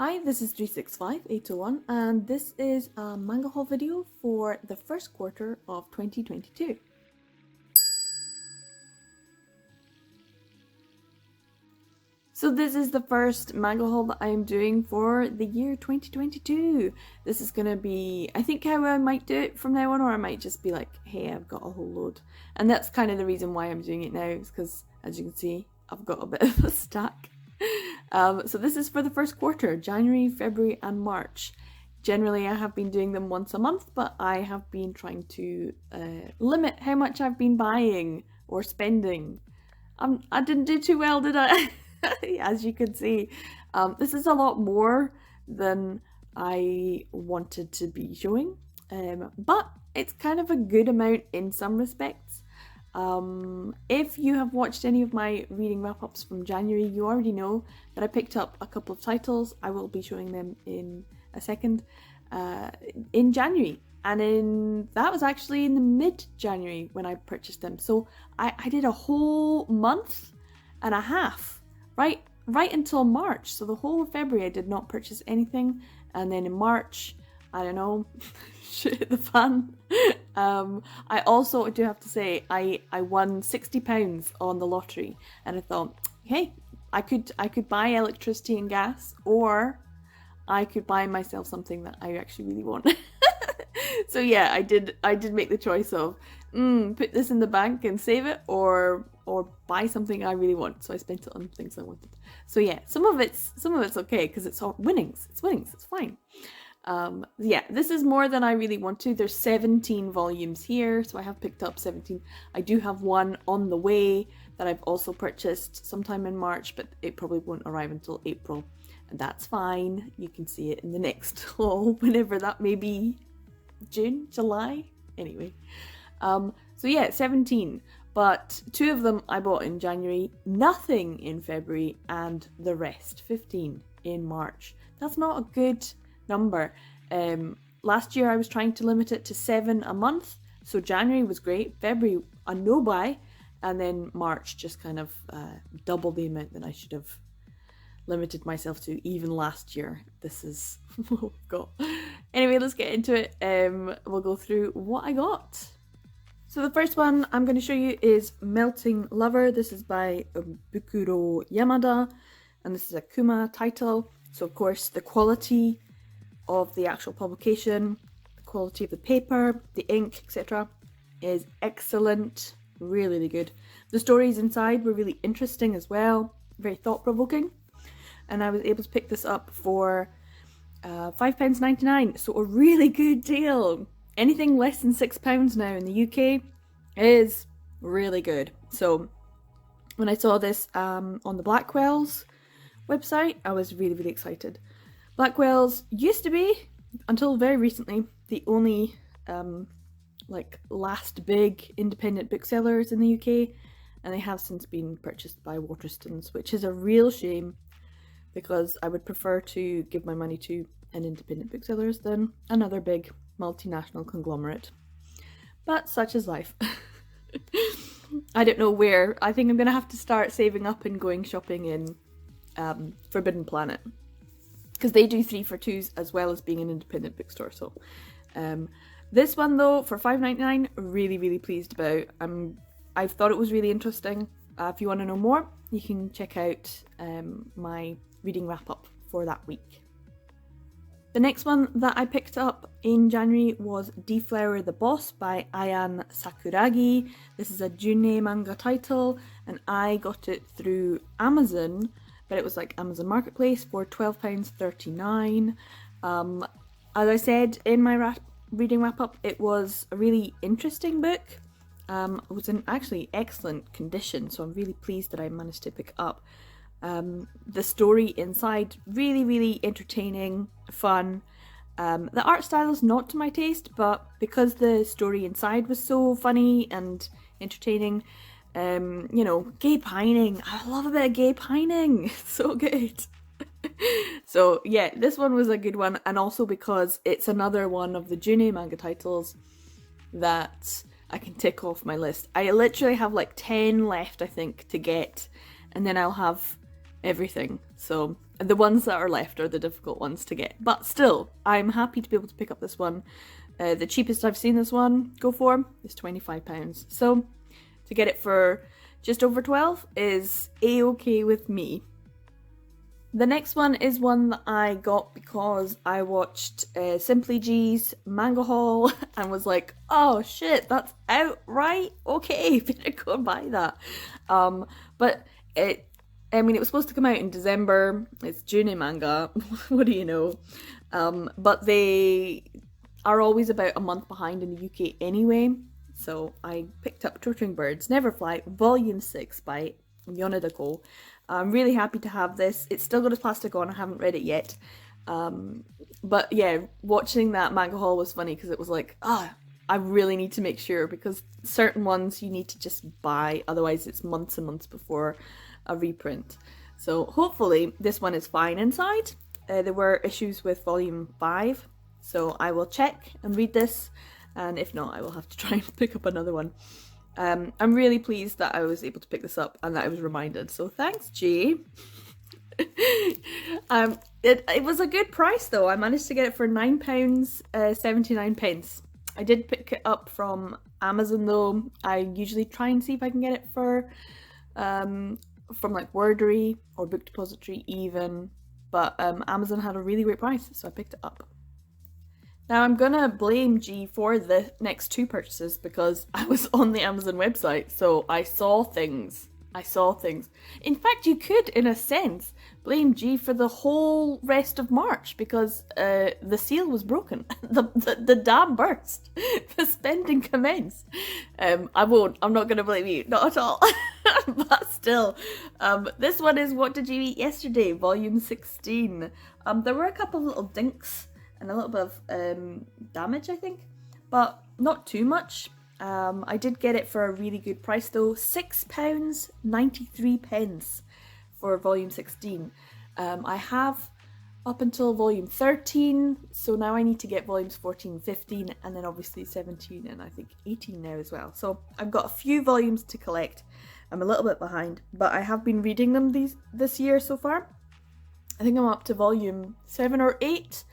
Hi, this is 365801 and this is a manga haul video for the first quarter of 2022. So this is the first manga haul that I am doing for the year 2022. This is gonna be, I think, how I might do it from now on, or I might just be like, hey, I've got a whole load. And that's kind of the reason why I'm doing it now, is because, as you can see, I've got a bit of a stack. So this is for the first quarter, January, February and March. Generally I have been doing them once a month, but I have been trying to limit how much I've been buying or spending. I didn't do too well, did I? As you can see, this is a lot more than I wanted to be showing, but it's kind of a good amount in some respects. If you have watched any of my reading wrap-ups from January, you already know that I picked up a couple of titles. I will be showing them in a second, in January, and that was actually in the mid-January when I purchased them. So I did a whole month and a half, right until March. So the whole of February I did not purchase anything, and then in March, I don't know, shit hit the fan. I also do have to say I won £60 on the lottery, and I thought, hey, I could buy electricity and gas, or I could buy myself something that I actually really want. So yeah, I did make the choice of put this in the bank and save it, or buy something I really want. So I spent it on things I wanted. So yeah, some of it's okay because it's all winnings. It's fine. Yeah, this is more than I really want to. There's 17 volumes here, so I have picked up 17. I do have one on the way that I've also purchased sometime in March, but it probably won't arrive until April, and that's fine. You can see it in the next haul, whenever that may be. June, July? Anyway. So yeah, 17. But 2 of them I bought in January, nothing in February, and the rest, 15, in March. That's not a good number. Last year I was trying to limit it to 7 a month, so January was great, February a no buy, and then March just kind of double the amount that I should have limited myself to even last year. This is what we've got. Anyway, let's get into it. We'll go through what I got. So the first one I'm going to show you is Melting Lover. This is by Bukuro Yamada, and this is a Kuma title. So of course the quality of the actual publication, the quality of the paper, the ink, etc. is excellent, really good. The stories inside were really interesting as well, very thought-provoking, and I was able to pick this up for £5.99, so a really good deal. Anything less than £6 now in the UK is really good. So when I saw this on the Blackwell's website, I was really excited. Blackwell's used to be, until very recently, the only like last big independent booksellers in the UK, and they have since been purchased by Waterstones, which is a real shame, because I would prefer to give my money to an independent booksellers than another big multinational conglomerate. But such is life. I don't know where. I think I'm gonna have to start saving up and going shopping in Forbidden Planet, because they do 3 for 2s as well as being an independent bookstore. So this one though, for £5.99, really pleased about. I thought it was really interesting. If you want to know more, you can check out my reading wrap up for that week. The next one that I picked up in January was Deflower the Boss by Ayan Sakuragi. This is a June manga title, and I got it through Amazon, but it was like Amazon Marketplace for £12.39. As I said in my reading wrap up, it was a really interesting book. It was in actually excellent condition, so I'm really pleased that I managed to pick it up. The story inside, really entertaining, fun. The art style is not to my taste, but because the story inside was so funny and entertaining, you know, gay pining. I love a bit of gay pining. It's so good. So yeah, this one was a good one, and also because it's another one of the June manga titles that I can tick off my list. I literally have like 10 left, I think, to get, and then I'll have everything. So the ones that are left are the difficult ones to get. But still, I'm happy to be able to pick up this one. The cheapest I've seen this one go for is £25. So to get it for just over 12 is a-okay with me. The next one is one that I got because I watched Simply G's Mangahaul and was like, oh shit, that's out, right? Okay, better go and buy that. But it was supposed to come out in December. It's June in manga. What do you know? But they are always about a month behind in the UK anyway. So I picked up Torturing Birds Never Fly Volume 6 by Yonedako. I'm really happy to have this. It's still got its plastic on. I haven't read it yet. But yeah, watching that Mangahaul was funny because it was like, I really need to make sure, because certain ones you need to just buy. Otherwise it's months and months before a reprint. So hopefully this one is fine inside. There were issues with volume 5. So I will check and read this. And if not, I will have to try and pick up another one. I'm really pleased that I was able to pick this up and that I was reminded. So thanks, G. It was a good price though. I managed to get it for £9.79. I did pick it up from Amazon though. I usually try and see if I can get it for from like Wordery or Book Depository even. But Amazon had a really great price, so I picked it up. Now I'm gonna blame G for the next two purchases because I was on the Amazon website, so I saw things. In fact, you could, in a sense, blame G for the whole rest of March because the seal was broken. the dam burst. The spending commenced. I'm not gonna blame you, not at all. But still, this one is What Did You Eat Yesterday, Volume 16. There were a couple of little dinks and a little bit of damage, I think, but not too much. I did get it for a really good price though, £6.93 for volume 16. I have up until volume 13, so now I need to get volumes 14, 15, and then obviously 17 and I think 18 now as well. So I've got a few volumes to collect. I'm a little bit behind, but I have been reading them this year so far. I think I'm up to volume 7 or 8.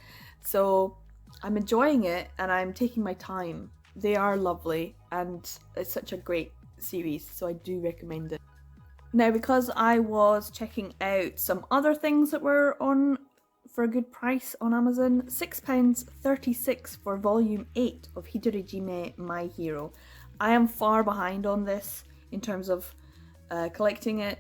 So I'm enjoying it and I'm taking my time. They are lovely and it's such a great series, so I do recommend it. Now, because I was checking out some other things that were on for a good price on Amazon, £6.36 for volume 8 of Hitorejime My Hero. I am far behind on this in terms of collecting it.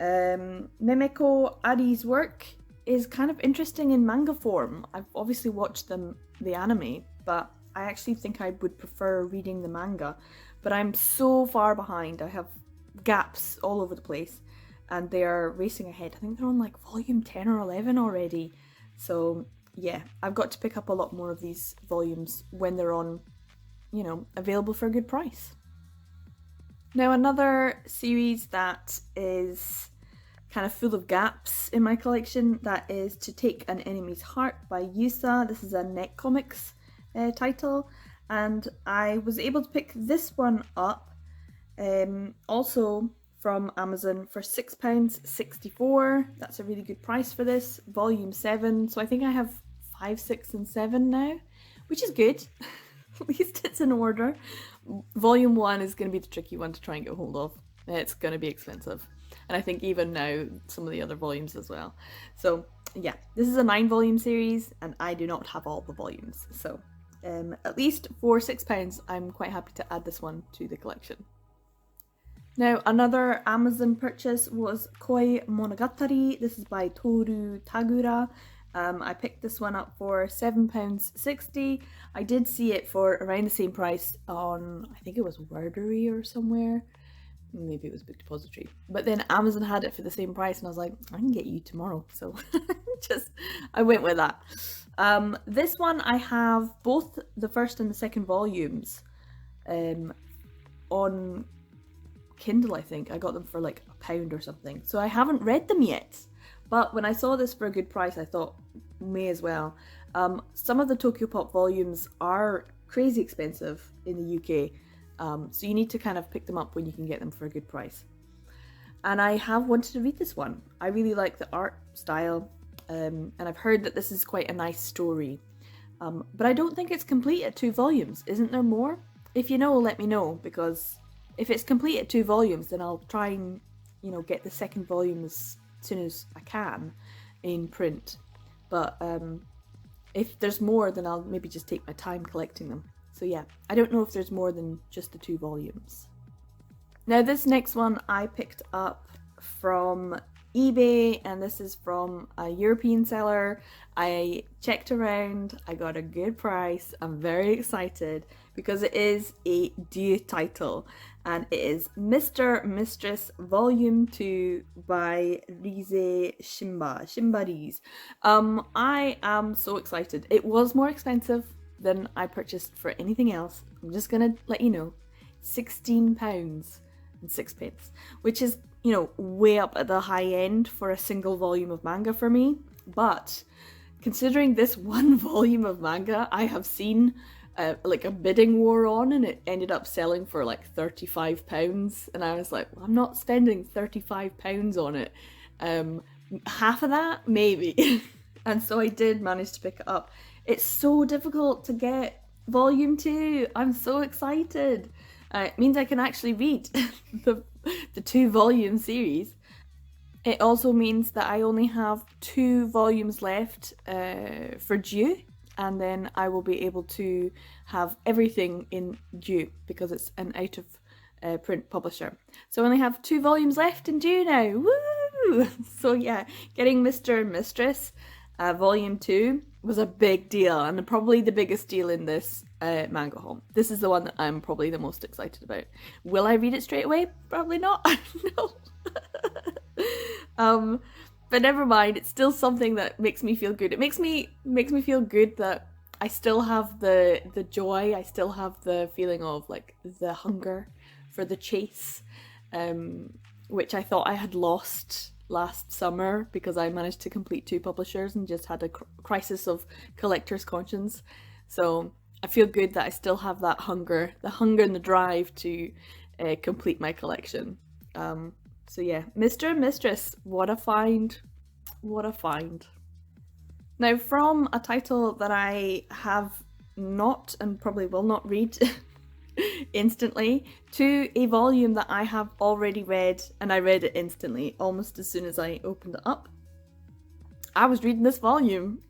Memeko Ari's work is kind of interesting in manga form. I've obviously watched the anime, but I actually think I would prefer reading the manga. But I'm so far behind. I have gaps all over the place and they are racing ahead. I think they're on like volume 10 or 11 already. So yeah, I've got to pick up a lot more of these volumes when they're on, available for a good price. Now, another series that is kind of full of gaps in my collection, that is To Take an Enemy's Heart by Yusa. This is a Net Comics title, and I was able to pick this one up also from Amazon for £6.64. That's a really good price for this, volume 7. So I think I have 5, 6 and 7 now, which is good. At least it's in order. Volume 1 is going to be the tricky one to try and get hold of. It's going to be expensive. And I think even now, some of the other volumes as well. So yeah, this is a 9-volume series and I do not have all the volumes. So at least for £6, I'm quite happy to add this one to the collection. Now, another Amazon purchase was Koi Monogatari. This is by Toru Tagura. I picked this one up for £7.60. I did see it for around the same price on, I think it was Wordery or somewhere. Maybe it was Book Depository. But then Amazon had it for the same price and I was like, I can get you tomorrow. So I went with that. This one I have both the first and the second volumes on Kindle, I think. I got them for like £1 or something. So I haven't read them yet. But when I saw this for a good price, I thought, may as well. Some of the Tokyo Pop volumes are crazy expensive in the UK. So you need to kind of pick them up when you can get them for a good price. and I have wanted to read this one. I really like the art style, and I've heard that this is quite a nice story. But I don't think it's complete at 2 volumes. Isn't there more? If you know, let me know, because if it's complete at 2 volumes, then I'll try and, you know, get the second volume as soon as I can in print. But if there's more, then I'll maybe just take my time collecting them. So yeah, I don't know if there's more than just the 2 volumes. Now this next one I picked up from eBay, and this is from a European seller. I checked around, I got a good price. I'm very excited because it is a due title, and it is Mr. Mistress Volume 2 by Rize Shimba. I am so excited. It was more expensive than I purchased for anything else. I'm just gonna let you know, £16.06, which is, you know, way up at the high end for a single volume of manga for me. But considering this one volume of manga, I have seen like a bidding war on, and it ended up selling for like £35, and I was like, well, I'm not spending £35 on it. Half of that maybe. And so I did manage to pick it up. It's so difficult to get volume 2. I'm so excited. It means I can actually read the 2 volume series. It also means that I only have 2 volumes left for due, and then I will be able to have everything in due because it's an out of print publisher. So I only have 2 volumes left in due now. Woo! So yeah, getting Mr. and Mistress volume 2 was a big deal, and probably the biggest deal in this manga haul. This is the one that I'm probably the most excited about. Will I read it straight away? Probably not. No. But never mind. It's still something that makes me feel good. It makes me feel good that I still have the joy. I still have the feeling of like the hunger for the chase, which I thought I had lost last summer because I managed to complete 2 publishers and just had a crisis of collector's conscience. So I feel good that I still have that hunger, and the drive to complete my collection. So yeah, Mr. and Mistress, what a find. What a find. Now from a title that I have not and probably will not read instantly, to a volume that I have already read, and I read it instantly, almost as soon as I opened it up. I was reading this volume,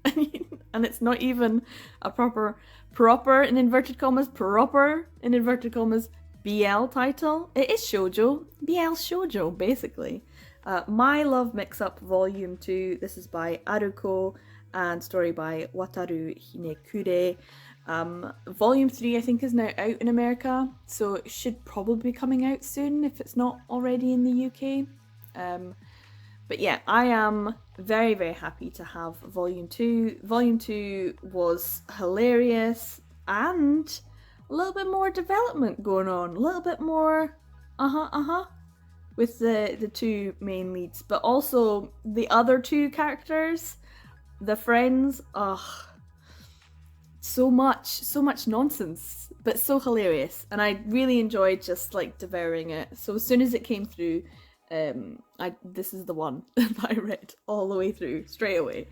and it's not even a proper in inverted commas, BL title. It is shoujo, BL shoujo, basically. My Love Mix-Up Volume 2, this is by Aruko, and story by Wataru Hinekure. Volume 3 I think is now out in America, so it should probably be coming out soon if it's not already in the UK. But yeah, I am very, very happy to have Volume 2. Volume 2 was hilarious, and a little bit more development going on, a little bit more with the 2 main leads, but also the other 2 characters, the friends. So much nonsense, but so hilarious, and I really enjoyed just like devouring it. So as soon as it came through, this is the one that I read all the way through straight away.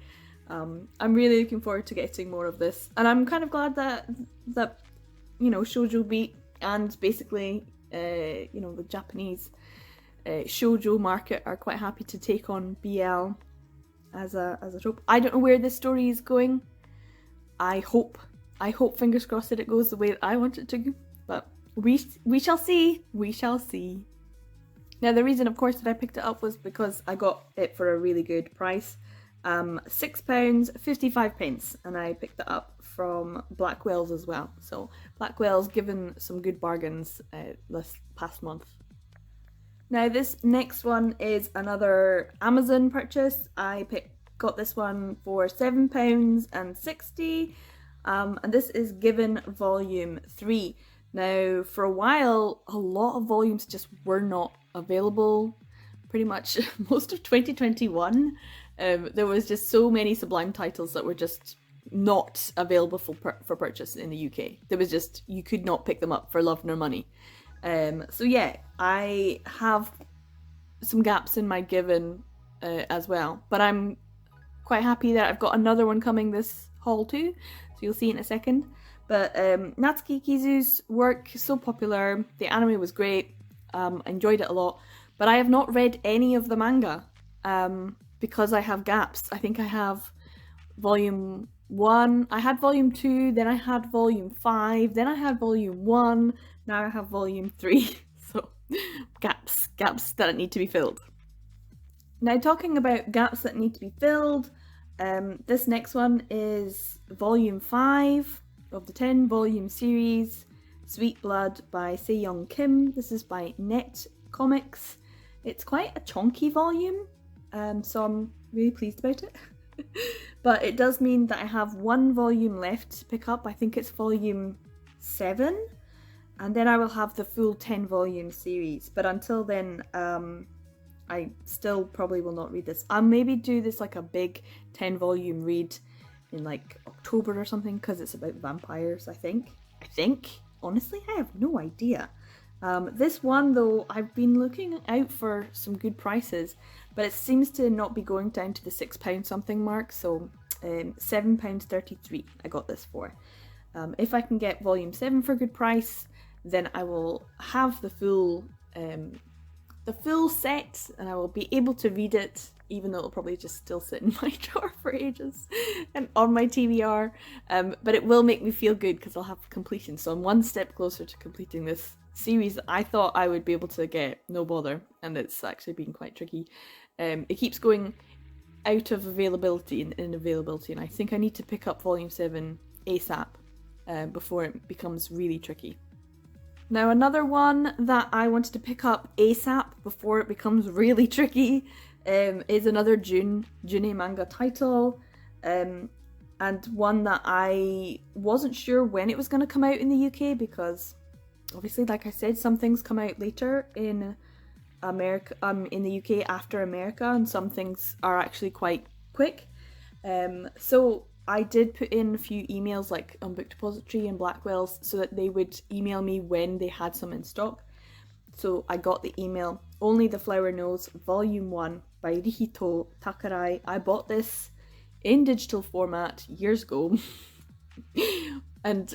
I'm really looking forward to getting more of this, and I'm kind of glad that you know, shoujo beat and basically you know, the Japanese shoujo market are quite happy to take on BL as a trope. I don't know where this story is going. I hope, fingers crossed, that it goes the way that I want it to, but we shall see. We shall see. Now, the reason, of course, that I picked it up was because I got it for a really good price, £6.55, and I picked it up from Blackwell's as well. So Blackwell's given some good bargains this past month. Now, this next one is another Amazon purchase. I got this one for £7.60, and this is Given Volume 3. Now, for a while, a lot of volumes just were not available. Pretty much most of 2021, there was just so many Sublime titles that were just not available for purchase in the UK. There was just, you could not pick them up for love nor money. So yeah, I have some gaps in my given as well. But I'm quite happy that I've got another one coming this haul too, so you'll see in a second. But Natsuki Kizu's work is so popular, the anime was great, enjoyed it a lot, but I have not read any of the manga because I have gaps. I think I have volume 1, I had volume 2, then I had volume 5, then I had volume 1, now I have volume 3. So gaps that need to be filled. Now, talking about gaps that need to be filled, this next one is volume 5 of the 10 volume series, Sweet Blood by Se-young Kim. This is by Net Comics. It's quite a chunky volume, so I'm really pleased about it. But it does mean that I have one volume left to pick up. I think it's volume 7, and then I will have the full 10 volume series. But until then, I still probably will not read this. I'll maybe do this like a big 10 volume read in like October or something, because it's about vampires, I think. Honestly, I have no idea. This one though, I've been looking out for some good prices, but it seems to not be going down to the £6 something mark, so £7.33 I got this for. If I can get volume 7 for a good price, then I will have the full set, and I will be able to read it, even though it'll probably just still sit in my drawer for ages and on my TBR. But it will make me feel good because I'll have completion. So I'm one step closer to completing this series that I thought I would be able to get no bother, and it's actually been quite tricky. It keeps going out of availability and inavailability, and I think I need to pick up volume 7 ASAP before it becomes really tricky. Now, another one that I wanted to pick up ASAP before it becomes really tricky is another June manga title, and one that I wasn't sure when it was going to come out in the UK, because obviously, like I said, some things come out later in America, in the UK after America, and some things are actually quite quick. So I did put in a few emails like on Book Depository and Blackwell's so that they would email me when they had some in stock. So I got the email, Only the Flower Knows, Volume 1 by Rihito Takarai. I bought this in digital format years ago. And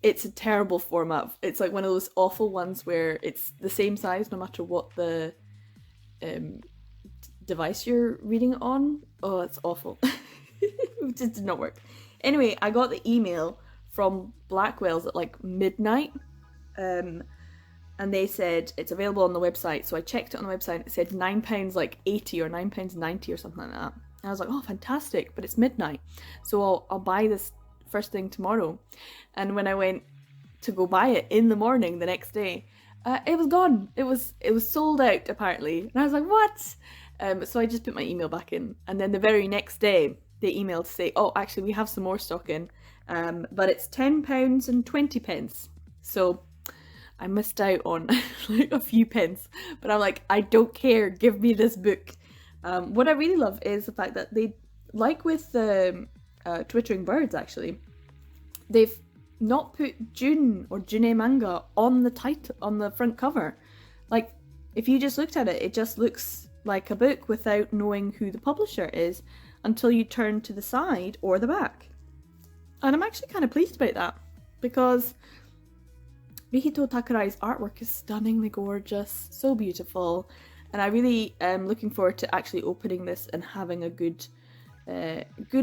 it's a terrible format. It's like one of those awful ones where it's the same size no matter what the device you're reading it on. Oh, it's awful. It just did not work. Anyway, I got the email from Blackwell's at like midnight, and they said it's available on the website. So I checked it on the website. It said £9 like 80 or £9.90 or something like that. And I was like, oh, fantastic! But it's midnight, so I'll buy this first thing tomorrow. And when I went to go buy it in the morning the next day, it was gone. It was sold out apparently, and I was like, what? So I just put my email back in, and then the very next day they emailed to say, oh, actually we have some more stock in, but it's £10 and 20 pence. So I missed out on like a few pence, but I'm like, I don't care, give me this book. What I really love is the fact that they, like with the Twittering Birds actually, they've not put June or June manga on the title, on the front cover. Like, if you just looked at it, it just looks like a book without knowing who the publisher is until you turn to the side or the back. And I'm actually kind of pleased about that, because Rihito Takarai's artwork is stunningly gorgeous, so beautiful, and I really am looking forward to actually opening this and having a good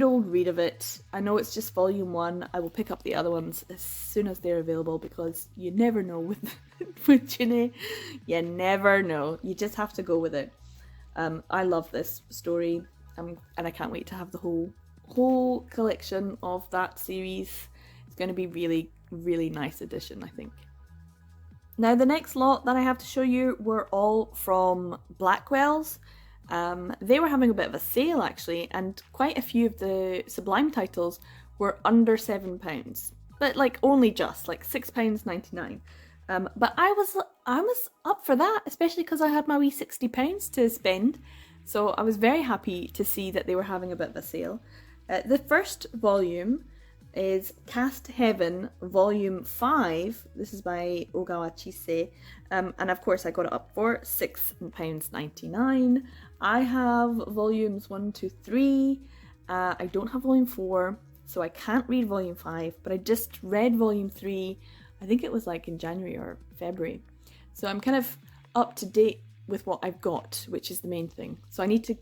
old read of it. I know it's just volume 1. I will pick up the other ones as soon as they're available, because you never know with June. You never know. You just have to go with it. I love this story, and I can't wait to have the whole collection of that series. It's going to be really, really nice addition, I think. Now, the next lot that I have to show you were all from Blackwell's. They were having a bit of a sale actually, and quite a few of the Sublime titles were under £7, but like only just like £6.99. But I was up for that, especially because I had my wee £60 to spend, so I was very happy to see that they were having a bit of a sale. The first volume is Cast Heaven Volume 5. This is by Ogawa Chise. And of course I got it up for £6.99. I have volumes 1, 2, 3. I don't have volume 4, so I can't read volume 5, but I just read volume 3, I think it was like in January or February. So I'm kind of up to date with what I've got, which is the main thing. So I need to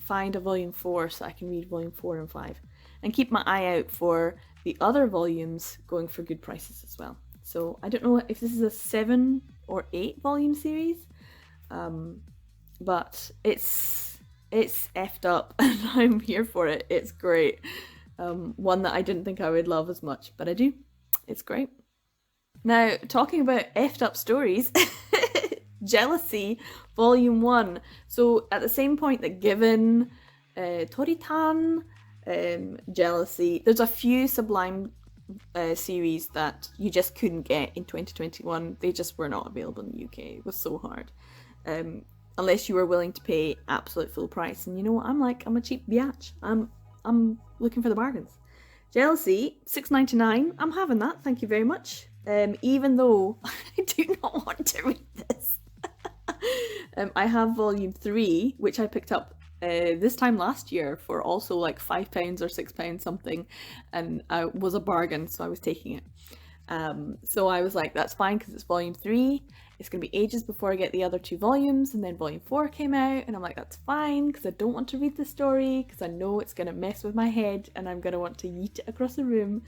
find a volume 4 so I can read volume 4 and 5. And keep my eye out for the other volumes going for good prices as well. So I don't know if this is a 7 or 8 volume series, but it's effed up and I'm here for it. It's great. One that I didn't think I would love as much, but I do. It's great. Now, talking about effed up stories, Jealousy Volume 1. So at the same point that Given, Toritan, Jealousy, there's a few Sublime series that you just couldn't get in 2021. They just were not available in the UK. It was so hard. Unless you were willing to pay absolute full price. And you know what I'm like? I'm a cheap biatch. I'm looking for the bargains. Jealousy, £6.99. I'm having that. Thank you very much. Even though I do not want to read this. I have volume 3, which I picked up this time last year for also like £5 or £6 something, and it was a bargain, so I was taking it. So I was like, that's fine because it's volume 3. It's going to be ages before I get the other 2 volumes, and then volume 4 came out, and I'm like, that's fine because I don't want to read the story because I know it's going to mess with my head and I'm going to want to yeet it across the room.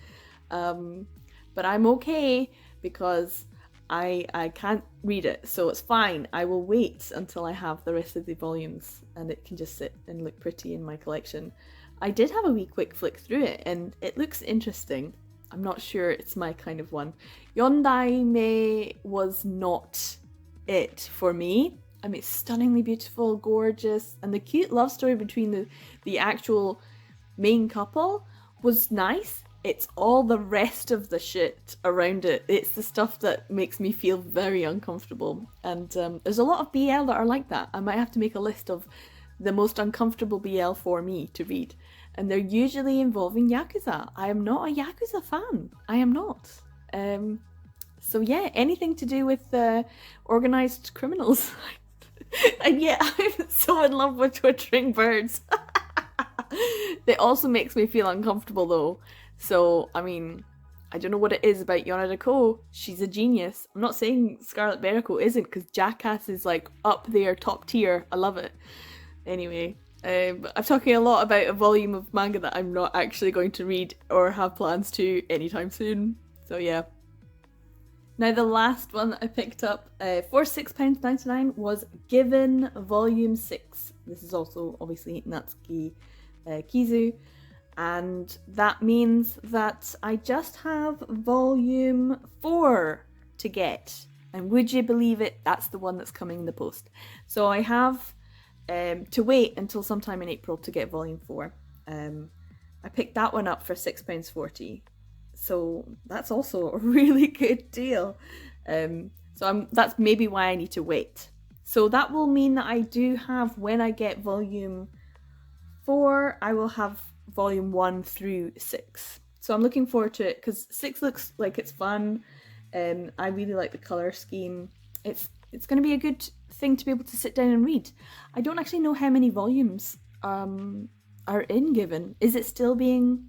But I'm okay because I can't read it, so it's fine. I will wait until I have the rest of the volumes and it can just sit and look pretty in my collection. I did have a wee quick flick through it and it looks interesting. I'm not sure it's my kind of one. Yondaime was not it for me. I mean, it's stunningly beautiful, gorgeous, and the cute love story between the actual main couple was nice. It's all the rest of the shit around it. It's the stuff that makes me feel very uncomfortable. And there's a lot of BL that are like that. I might have to make a list of the most uncomfortable BL for me to read. And they're usually involving Yakuza. I am not a Yakuza fan. I am not. So yeah, anything to do with organised criminals. And yet I'm so in love with twittering birds. It also makes me feel uncomfortable though. So, I mean, I don't know what it is about Yonada Ko. She's a genius. I'm not saying Scarlet Beriko isn't, because Jackass is like up there, top tier. I love it. Anyway, I'm talking a lot about a volume of manga that I'm not actually going to read or have plans to anytime soon. So yeah. Now the last one that I picked up for £6.99 was Given Volume 6. This is also obviously Natsuki Kizu. And that means that I just have volume 4 to get. And would you believe it, that's the one that's coming in the post. So I have to wait until sometime in April to get volume 4. I picked that one up for £6.40. So that's also a really good deal. That's maybe why I need to wait. So that will mean that I do have, when I get volume 4, I will have volume 1 through 6. So I'm looking forward to it because 6 looks like it's fun. I really like the colour scheme. It's going to be a good thing to be able to sit down and read. I don't actually know how many volumes are in Given. Is it still being...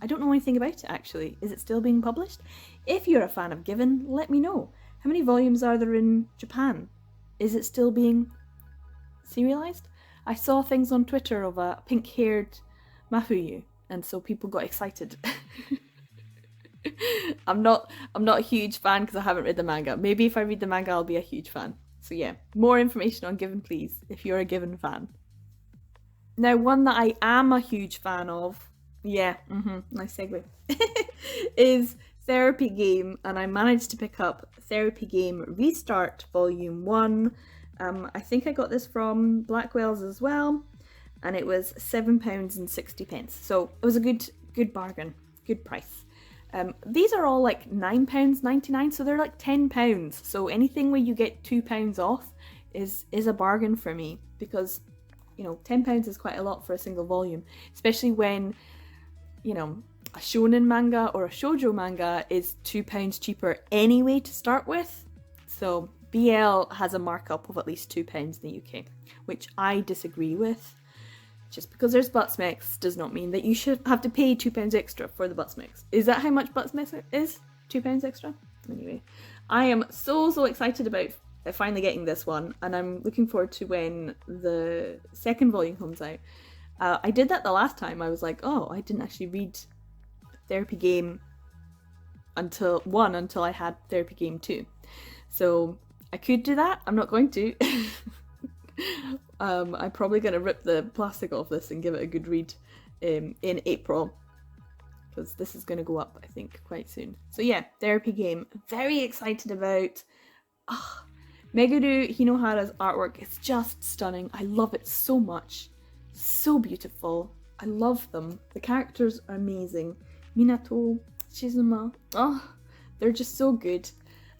I don't know anything about it actually. Is it still being published? If you're a fan of Given, let me know. How many volumes are there in Japan? Is it still being serialized? I saw things on Twitter of a pink-haired Mafuyu, and so people got excited. I'm not a huge fan because I haven't read the manga. Maybe if I read the manga I'll be a huge fan. So yeah, more information on Given please, if you're a Given fan. Now one that I am a huge fan of, nice segue, is Therapy Game, and I managed to pick up Therapy Game Restart Volume 1. I think I got this from Blackwell's as well. And it was £7.60. So it was a good bargain, good price. These are all like £9.99, so they're like £10. So anything where you get £2 off is a bargain for me, because you know £10 is quite a lot for a single volume, especially when, you know, a shonen manga or a shoujo manga is £2 cheaper anyway to start with. So BL has a markup of at least £2 in the UK, which I disagree with. Just because there's butt smecks does not mean that you should have to pay £2 extra for the butt smecks. Is that how much butt smecks is? £2 extra? Anyway, I am so excited about finally getting this one, and I'm looking forward to when the second volume comes out. I did that the last time. I was like, oh, I didn't actually read Therapy Game until I had Therapy Game 2. So I could do that. I'm not going to. I'm probably going to rip the plastic off this and give it a good read in April, because this is going to go up, I think, quite soon. So yeah, Therapy Game. Very excited about. Meguru Hinohara's artwork is just stunning. I love it so much. So beautiful. I love them. The characters are amazing. Minato, Shizuma. They're just so good.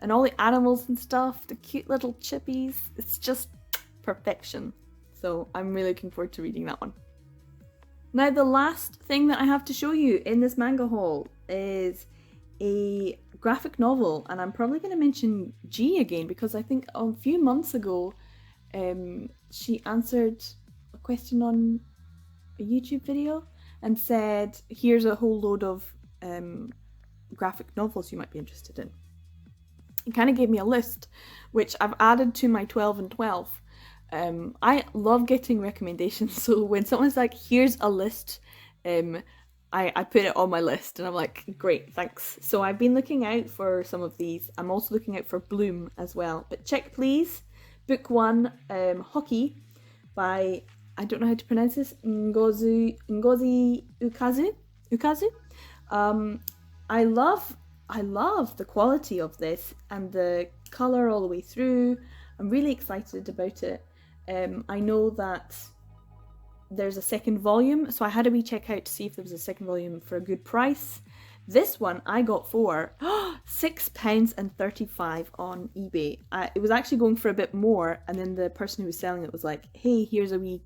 And all the animals and stuff, the cute little chippies. It's just perfection. So I'm really looking forward to reading that one. Now the last thing that I have to show you in this manga haul is a graphic novel, and I'm probably going to mention G again because I think a few months ago she answered a question on a YouTube video and said, here's a whole load of graphic novels you might be interested in. It kind of gave me a list, which I've added to my 12 and 12. I love getting recommendations, so when someone's like, here's a list, I put it on my list and I'm like, great, thanks. So I've been looking out for some of these. I'm also looking out for Bloom as well. But check please, book 1, Hockey by, I don't know how to pronounce this, Ngozi Ukazu. I love the quality of this and the colour all the way through. I'm really excited about it. I know that there's a second volume, so I had a wee check out to see if there was a second volume for a good price. This one I got for £6.35 on eBay. It was actually going for a bit more, and then the person who was selling it was like, hey, here's a wee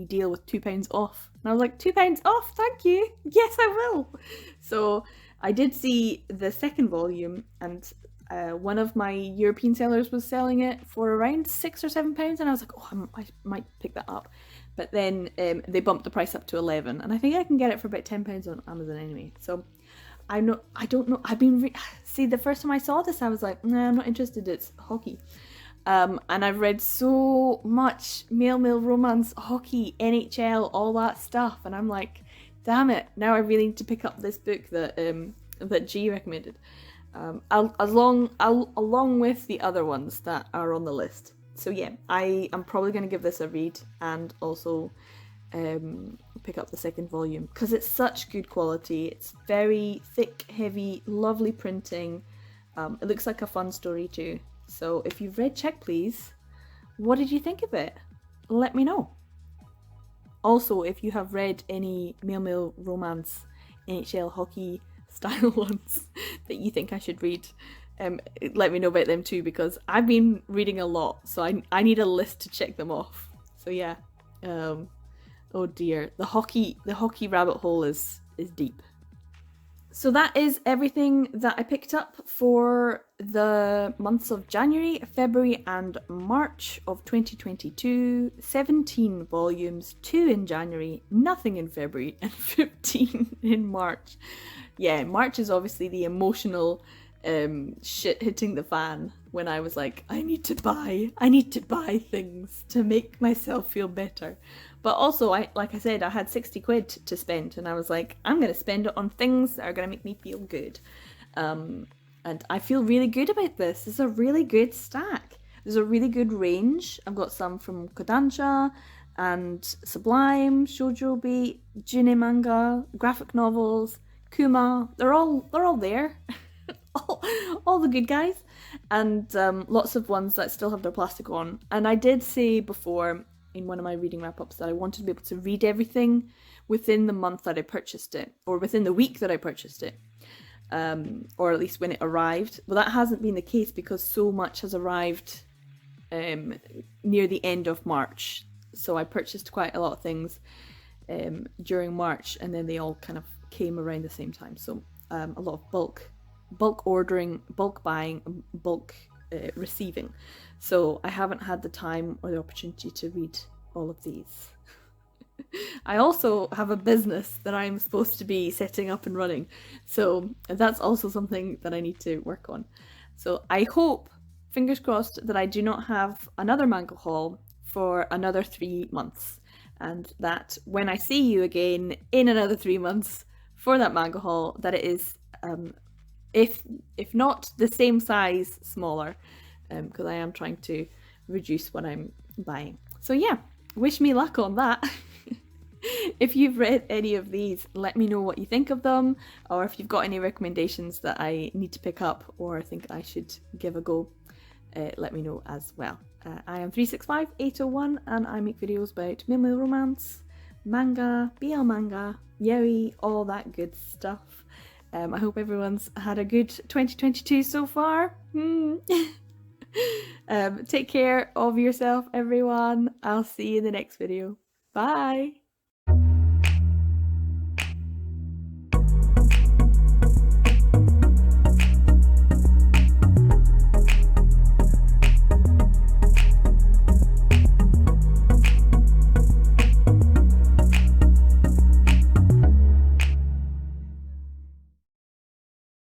deal with £2 off. And I was like, £2 off, thank you, yes I will. So I did see the second volume, and one of my European sellers was selling it for around £6 or £7, and I was like, oh, I might pick that up. But then they bumped the price up to 11, and I think I can get it for about £10 on Amazon anyway. So I don't know. See, the first time I saw this, I was like, nah, I'm not interested. It's hockey. And I've read so much male romance, hockey, NHL, all that stuff, and I'm like, damn it! Now I really need to pick up this book that G recommended, along with the other ones that are on the list. So yeah, I am probably going to give this a read and also pick up the second volume because it's such good quality. It's very thick, heavy, lovely printing. It looks like a fun story too. So if you've read Check Please, what did you think of it? Let me know. Also, if you have read any male romance, NHL hockey style ones that you think I should read, let me know about them too, because I've been reading a lot, so I need a list to check them off. So yeah, oh dear, the hockey rabbit hole is deep. So that is everything that I picked up for the months of January, February and March of 2022. 17 volumes, 2 in January, nothing in February, and 15 in March. Yeah, March is obviously the emotional shit hitting the fan when I was like, I need to buy things to make myself feel better. But also, like I said, I had 60 quid to spend, and I was like, I'm going to spend it on things that are going to make me feel good. And I feel really good about this. This is a really good stack. There's a really good range. I've got some from Kodansha and Sublime, Shoujo, June manga, graphic novels, Kuma. They're all there. all the good guys. And lots of ones that still have their plastic on. And I did say before in one of my reading wrap-ups that I wanted to be able to read everything within the month that I purchased it, or within the week that I purchased it, or at least when it arrived. Well, that hasn't been the case because so much has arrived near the end of March. So I purchased quite a lot of things during March, and then they all kind of came around the same time. So a lot of bulk ordering, bulk buying, bulk receiving. So I haven't had the time or the opportunity to read all of these. I also have a business that I'm supposed to be setting up and running. So that's also something that I need to work on. So I hope, fingers crossed, that I do not have another manga haul for another 3 months. And that when I see you again in another 3 months for that manga haul, that it is, if not the same size, smaller, because I am trying to reduce what I'm buying. So yeah, wish me luck on that. If you've read any of these, let me know what you think of them, or if you've got any recommendations that I need to pick up or think I should give a go, let me know as well. I am 365801 and I make videos about male romance, manga, BL manga, yaoi, all that good stuff. I hope everyone's had a good 2022 so far. Take care of yourself, everyone. I'll see you in the next video. Bye!